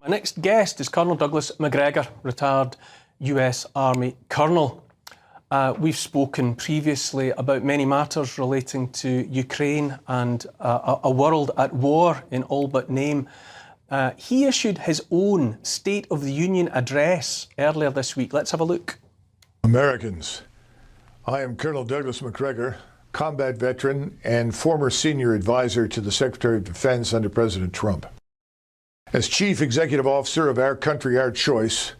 My next guest is Colonel Douglas MacGregor, retired US Army Colonel. We've spoken previously about many matters relating to Ukraine and a world at war in all but name. He issued his own State of the Union address earlier this week. Let's have a look. Americans, I am Colonel Douglas MacGregor, combat veteran and former senior advisor to the Secretary of Defense under President Trump. As Chief Executive Officer of our country, our choice,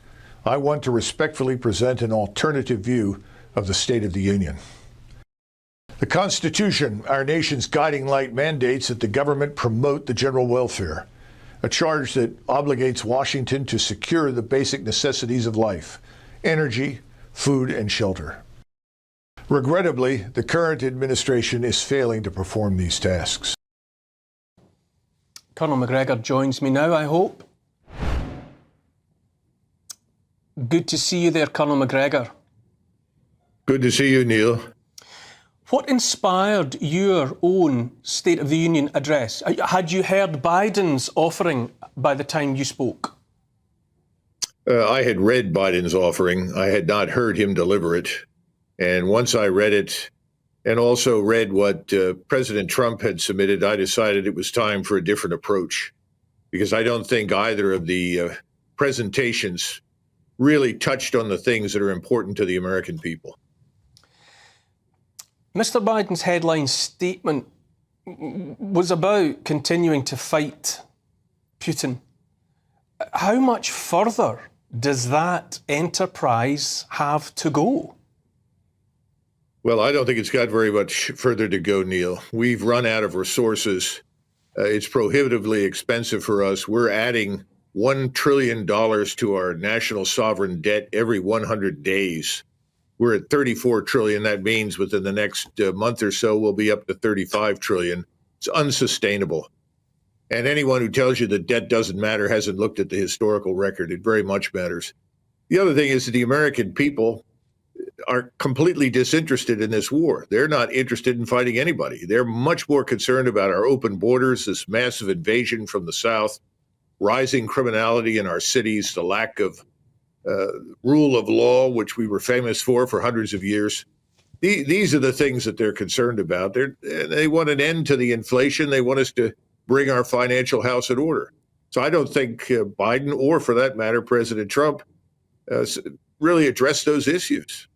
I want to respectfully present an alternative view of the State of the Union. The Constitution, our nation's guiding light, mandates that the government promote the general welfare, a charge that obligates Washington to secure the basic necessities of life: energy, food, and shelter. Regrettably, the current administration is failing to perform these tasks. Colonel MacGregor joins me now, I hope. Good to see you there, Colonel MacGregor. Good to see you, Neil. What inspired your own State of the Union address? Had you heard Biden's offering by the time you spoke? I had read Biden's offering. I had not heard him deliver it. And once I read it, and also read what President Trump had submitted, I decided it was time for a different approach, because I don't think either of the presentations really touched on the things that are important to the American people. Mr. Biden's headline statement was about continuing to fight Putin. How much further does that enterprise have to go? Well, I don't think it's got very much further to go, Neil. We've run out of resources. It's prohibitively expensive for us. We're adding $1 trillion to our national sovereign debt every 100 days. We're at 34 trillion. That means within the next month or so, we'll be up to 35 trillion. It's unsustainable. And anyone who tells you that debt doesn't matter hasn't looked at the historical record. It very much matters. The other thing is that the American people are completely disinterested in this war. They're not interested in fighting anybody. They're much more concerned about our open borders, this massive invasion from the south, rising criminality in our cities, the lack of rule of law, which we were famous for hundreds of years. These are the things that they're concerned about. They want an end to the inflation. They want us to bring our financial house in order. So I don't think Biden, or for that matter, President Trump, really addressed those issues.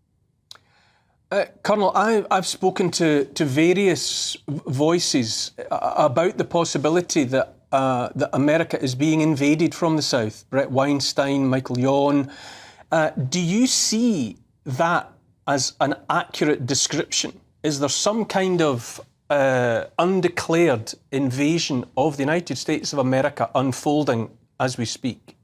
Colonel, I've spoken to various voices about the possibility that America is being invaded from the south. Brett Weinstein, Michael Yon. Do you see that as an accurate description? Is there some kind of undeclared invasion of the United States of America unfolding as we speak?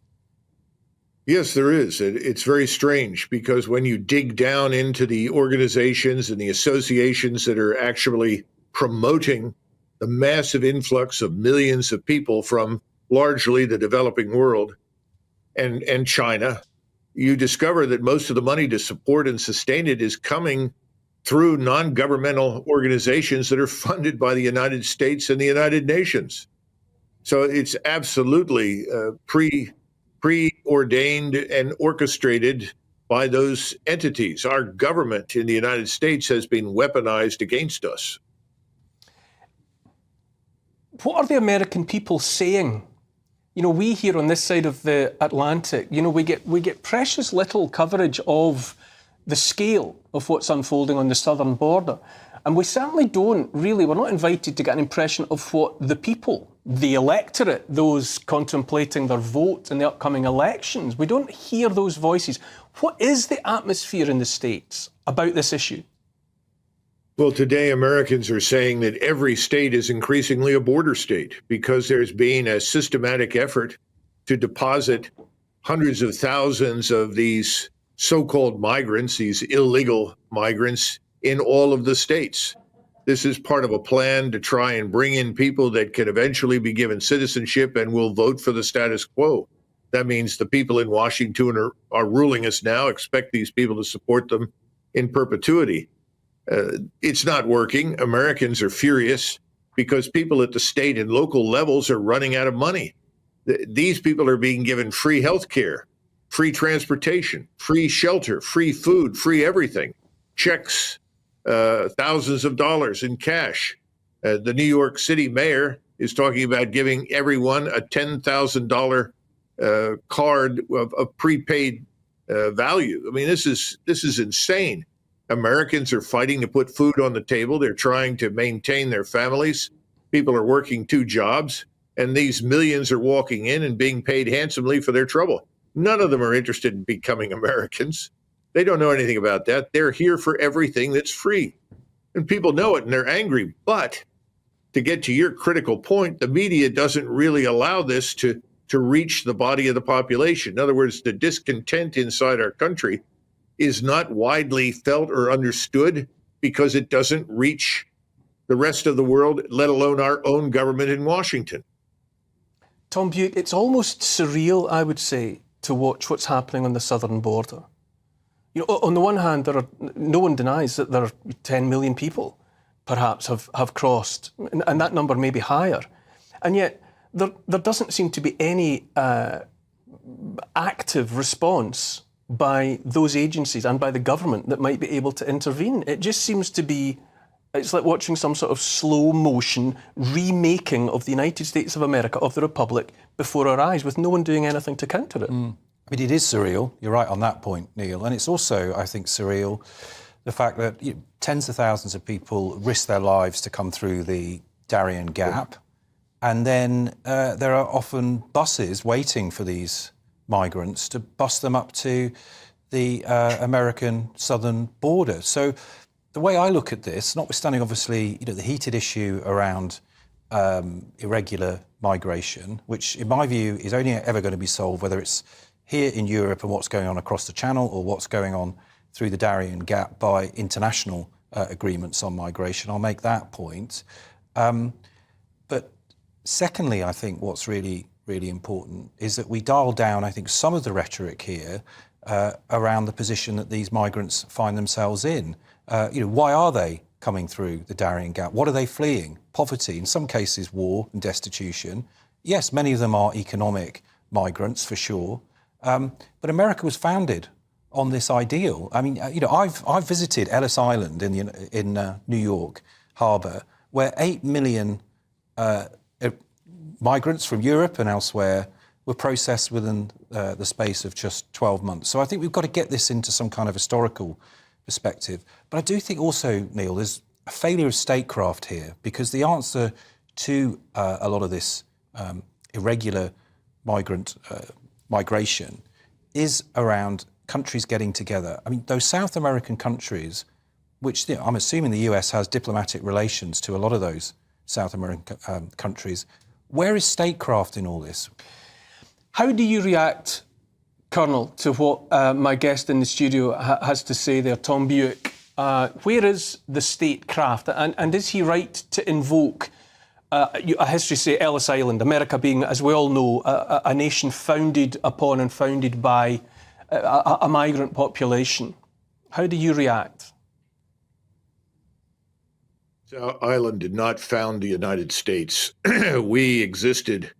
Yes, there is. It's very strange, because when you dig down into the organizations and the associations that are actually promoting the massive influx of millions of people from largely the developing world and China, you discover that most of the money to support and sustain it is coming through non-governmental organizations that are funded by the United States and the United Nations. So it's absolutely preordained and orchestrated by those entities. Our government in the United States has been weaponized against us. What are the American people saying? You know, we here on this side of the Atlantic, you know, we get precious little coverage of the scale of what's unfolding on the southern border. And we certainly don't really, we're not invited to get an impression of what the people, the electorate, those contemplating their vote in the upcoming elections, we don't hear those voices. What is the atmosphere in the States about this issue? Well, today Americans are saying that every state is increasingly a border state, because there's been a systematic effort to deposit hundreds of thousands of these so-called migrants, these illegal migrants, in all of the states. This is part of a plan to try and bring in people that can eventually be given citizenship and will vote for the status quo. That means the people in Washington are ruling us now, expect these people to support them in perpetuity. It's not working. Americans are furious because people at the state and local levels are running out of money. These people are being given free health care, free transportation, free shelter, free food, free everything, checks, thousands of dollars in cash. The New York City mayor is talking about giving everyone a $10,000 card of prepaid value. I mean, this is insane. Americans are fighting to put food on the table. They're trying to maintain their families. People are working 2 jobs, and these millions are walking in and being paid handsomely for their trouble. None of them are interested in becoming Americans. They don't know anything about that. They're here for everything that's free. And people know it, and they're angry. But to get to your critical point, the media doesn't really allow this to reach the body of the population. In other words, the discontent inside our country is not widely felt or understood because it doesn't reach the rest of the world, let alone our own government in Washington. Tom Buick, it's almost surreal, I would say, to watch what's happening on the southern border. You know, on the one hand, no one denies that there are 10 million people perhaps have crossed, and that number may be higher. And yet there doesn't seem to be any active response by those agencies and by the government that might be able to intervene. It just seems to be, it's like watching some sort of slow motion remaking of the United States of America, of the Republic, before our eyes, with no one doing anything to counter it. I mean, it is surreal. You're right on that point, Neil. And it's also, I think, surreal, the fact that tens of thousands of people risk their lives to come through the Darien Gap. And then there are often buses waiting for these migrants to bus them up to the American southern border. So the way I look at this, notwithstanding obviously the heated issue around irregular migration, which in my view is only ever going to be solved whether it's here in Europe and what's going on across the Channel or what's going on through the Darien Gap by international agreements on migration. I'll make that point. But secondly, I think what's really important is that we dial down, I think, some of the rhetoric here around the position that these migrants find themselves in. Why are they coming through the Darien Gap? What are they fleeing? Poverty, in some cases war and destitution. Yes, many of them are economic migrants for sure. But America was founded on this ideal. I mean, I've visited Ellis Island in New York Harbour, where 8 million migrants from Europe and elsewhere were processed within the space of just 12 months. So I think we've got to get this into some kind of historical perspective. But I do think also, Neil, there's a failure of statecraft here, because the answer to a lot of this irregular migration is around countries getting together. I mean, those South American countries, which I'm assuming the US has diplomatic relations to a lot of those South American countries, where is statecraft in all this? How do you react, Colonel, to what my guest in the studio has to say there, Tom Buick? Where is the statecraft? And is he right to invoke a history, say, Ellis Island, America being, as we all know, a nation founded upon and founded by a migrant population? How do you react? Island did not found the United States. We existed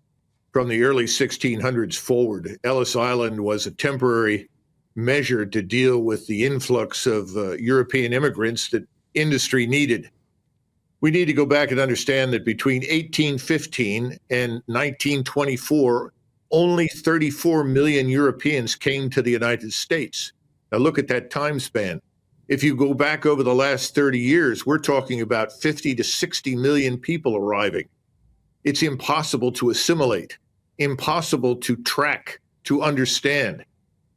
from the early 1600s forward. Ellis Island was a temporary measure to deal with the influx of European immigrants that industry needed. We need to go back and understand that between 1815 and 1924, only 34 million Europeans came to the United States. Now look at that time span. If you go back over the last 30 years, we're talking about 50 to 60 million people arriving. It's impossible to assimilate, impossible to track, to understand.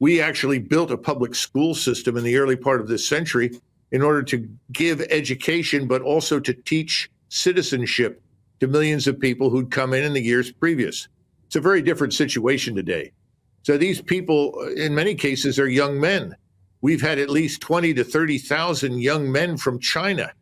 We actually built a public school system in the early part of this century in order to give education, but also to teach citizenship to millions of people who'd come in the years previous. It's a very different situation today. So these people, in many cases, are young men. We've had at least 20 to 30,000 young men from China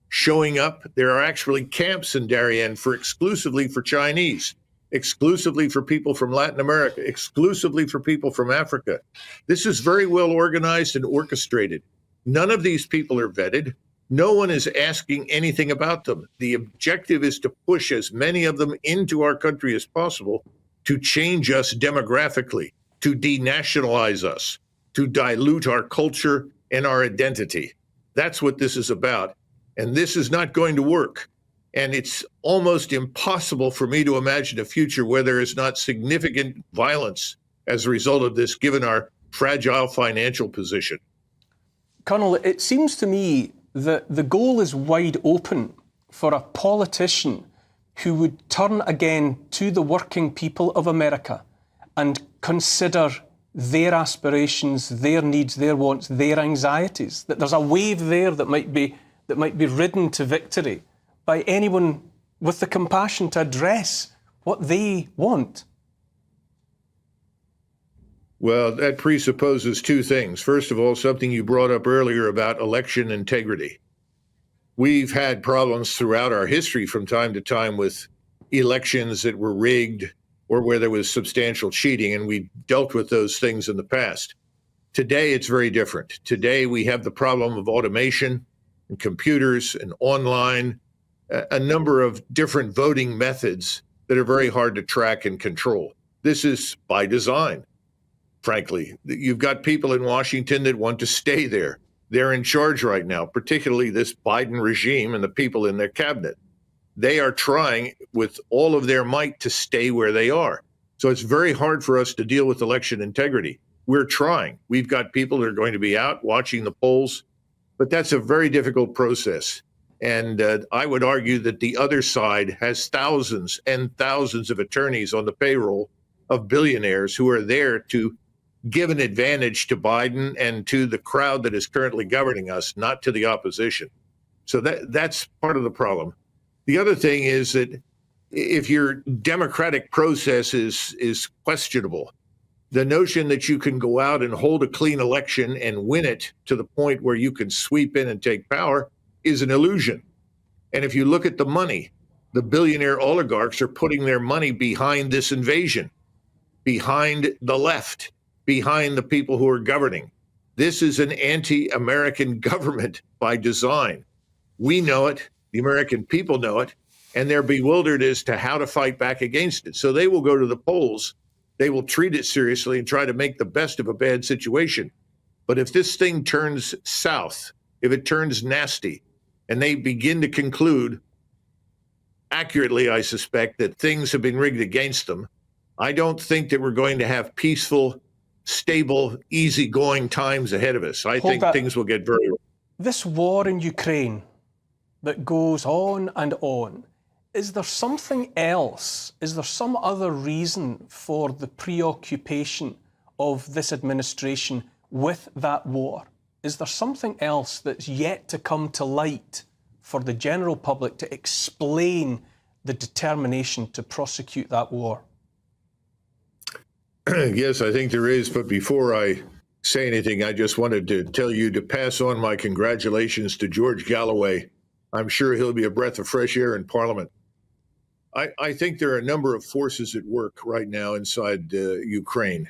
showing up. There are actually camps in Darien exclusively for Chinese, exclusively for people from Latin America, exclusively for people from Africa. This is very well organized and orchestrated. None of these people are vetted. No one is asking anything about them. The objective is to push as many of them into our country as possible to change us demographically, to denationalize us, to dilute our culture and our identity. That's what this is about. And this is not going to work. And it's almost impossible for me to imagine a future where there is not significant violence as a result of this, given our fragile financial position. Colonel, it seems to me that the goal is wide open for a politician who would turn again to the working people of America and consider their aspirations, their needs, their wants, their anxieties, that there's a wave there that might be ridden to victory by anyone with the compassion to address what they want. Well, that presupposes two things. First of all, something you brought up earlier about election integrity. We've had problems throughout our history from time to time with elections that were rigged or where there was substantial cheating, and we dealt with those things in the past. Today, it's very different. Today, we have the problem of automation and computers and online, a number of different voting methods that are very hard to track and control. This is by design, frankly. You've got people in Washington that want to stay there. They're in charge right now, particularly this Biden regime and the people in their cabinet. They are trying with all of their might to stay where they are. So it's very hard for us to deal with election integrity. We're trying. We've got people that are going to be out watching the polls, but that's a very difficult process. And I would argue that the other side has thousands and thousands of attorneys on the payroll of billionaires who are there to give an advantage to Biden and to the crowd that is currently governing us, not to the opposition. So that's part of the problem. The other thing is that if your democratic process is questionable, the notion that you can go out and hold a clean election and win it to the point where you can sweep in and take power is an illusion. And if you look at the money, the billionaire oligarchs are putting their money behind this invasion, behind the left, behind the people who are governing. This is an anti-American government by design. We know it, the American people know it, and they're bewildered as to how to fight back against it. So they will go to the polls, they will treat it seriously and try to make the best of a bad situation. But if this thing turns south, if it turns nasty, and they begin to conclude, accurately I suspect, that things have been rigged against them, I don't think that we're going to have peaceful, stable, easygoing times ahead of us. I think things will get very wrong. This war in Ukraine that goes on and on, is there something else? Is there some other reason for the preoccupation of this administration with that war? Is there something else that's yet to come to light for the general public to explain the determination to prosecute that war? Yes, I think there is. But before I say anything, I just wanted to tell you to pass on my congratulations to George Galloway. I'm sure he'll be a breath of fresh air in Parliament. I think there are a number of forces at work right now inside Ukraine.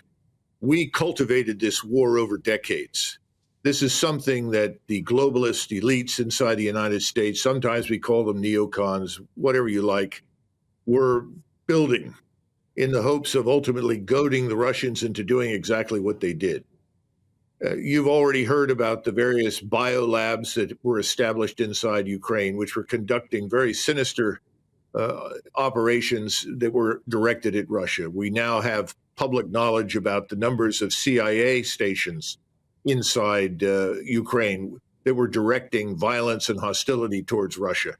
We cultivated this war over decades. This is something that the globalist elites inside the United States, sometimes we call them neocons, whatever you like, were building in the hopes of ultimately goading the Russians into doing exactly what they did. You've already heard about the various biolabs that were established inside Ukraine, which were conducting very sinister operations that were directed at Russia. We now have public knowledge about the numbers of CIA stations inside Ukraine that were directing violence and hostility towards Russia.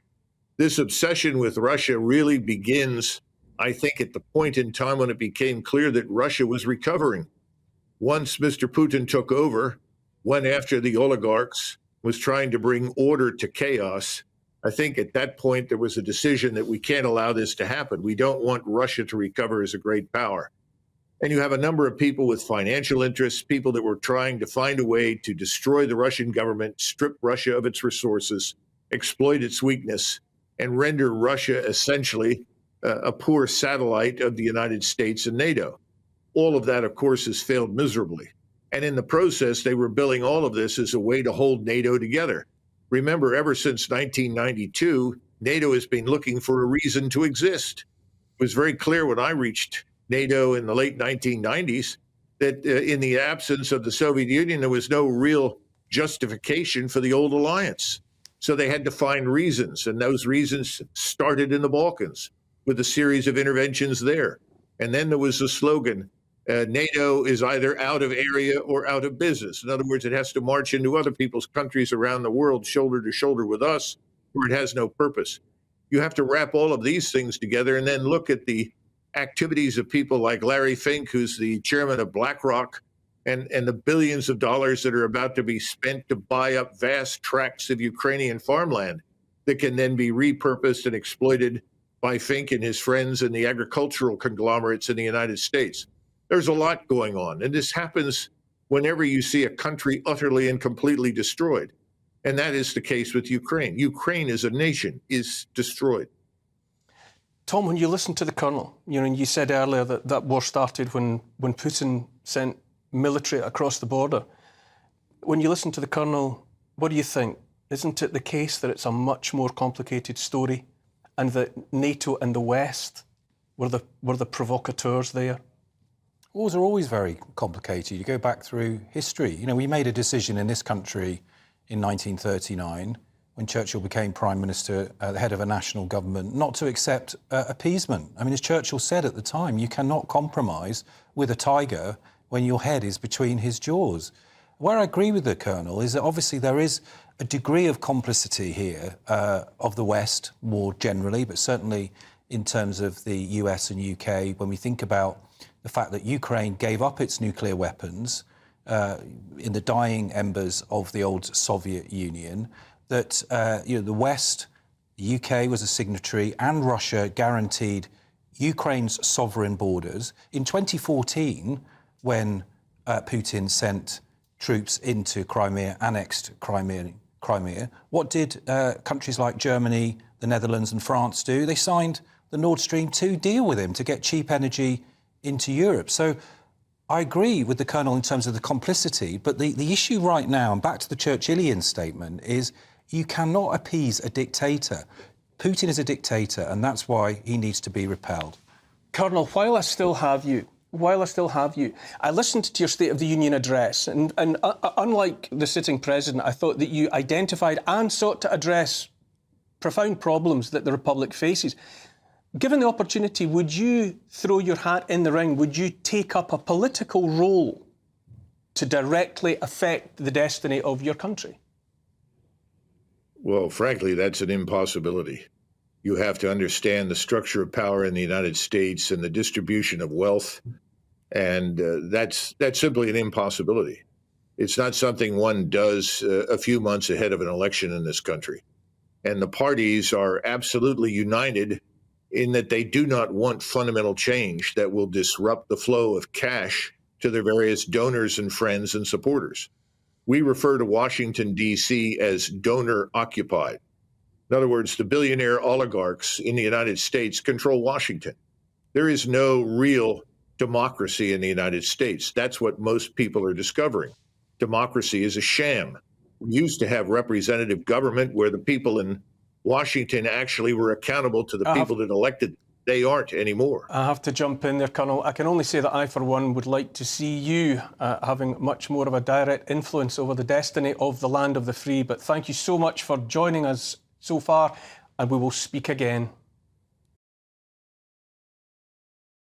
This obsession with Russia really begins, I think, at the point in time when it became clear that Russia was recovering. Once Mr. Putin took over, went after the oligarchs, was trying to bring order to chaos, I think at that point there was a decision that we can't allow this to happen. We don't want Russia to recover as a great power. And you have a number of people with financial interests, people that were trying to find a way to destroy the Russian government, strip Russia of its resources, exploit its weakness, and render Russia essentially a poor satellite of the United States and NATO. All of that, of course, has failed miserably. And in the process, they were billing all of this as a way to hold NATO together. Remember, ever since 1992, NATO has been looking for a reason to exist. It was very clear when I reached NATO in the late 1990s, that in the absence of the Soviet Union, there was no real justification for the old alliance. So they had to find reasons, and those reasons started in the Balkans with a series of interventions there. And then there was the slogan, NATO is either out of area or out of business. In other words, it has to march into other people's countries around the world, shoulder to shoulder with us, or it has no purpose. You have to wrap all of these things together and then look at the activities of people like Larry Fink, who's the chairman of BlackRock, and the billions of dollars that are about to be spent to buy up vast tracts of Ukrainian farmland that can then be repurposed and exploited by Fink and his friends and the agricultural conglomerates in the United States. There's a lot going on, and this happens whenever you see a country utterly and completely destroyed. And that is the case with Ukraine. Ukraine as a nation is destroyed. Tom, when you listen to the Colonel, and you said earlier that war started when Putin sent military across the border. When you listen to the Colonel, what do you think? Isn't it the case that it's a much more complicated story and that NATO and the West were the provocateurs there? Wars are always very complicated. You go back through history. We made a decision in this country in 1939 when Churchill became Prime Minister, the head of a national government, not to accept appeasement. I mean, as Churchill said at the time, you cannot compromise with a tiger when your head is between his jaws. Where I agree with the Colonel is that obviously there is a degree of complicity here of the West more generally, but certainly in terms of the US and UK, when we think about the fact that Ukraine gave up its nuclear weapons in the dying embers of the old Soviet Union, that the West, the UK was a signatory, and Russia guaranteed Ukraine's sovereign borders. In 2014, when Putin sent troops into Crimea, annexed Crimea, what did countries like Germany, the Netherlands and France do? They signed the Nord Stream 2 deal with him to get cheap energy into Europe. So I agree with the Colonel in terms of the complicity, but the issue right now, and back to the Churchillian statement, is you cannot appease a dictator. Putin is a dictator, and that's why he needs to be repelled. Colonel, while I still have you, I listened to your State of the Union address, and unlike the sitting president, I thought that you identified and sought to address profound problems that the Republic faces. Given the opportunity, would you throw your hat in the ring? Would you take up a political role to directly affect the destiny of your country? Well, frankly, that's an impossibility. You have to understand the structure of power in the United States and the distribution of wealth, and that's simply an impossibility. It's not something one does a few months ahead of an election in this country. And the parties are absolutely united in that they do not want fundamental change that will disrupt the flow of cash to their various donors and friends and supporters. We refer to Washington, D.C. as donor occupied. In other words, the billionaire oligarchs in the United States control Washington. There is no real democracy in the United States. That's what most people are discovering. Democracy is a sham. We used to have representative government where the people in Washington actually were accountable to the people that elected. They aren't anymore. I have to jump in there, Colonel. I can only say that I, for one, would like to see you having much more of a direct influence over the destiny of the land of the free. But thank you so much for joining us so far, and we will speak again.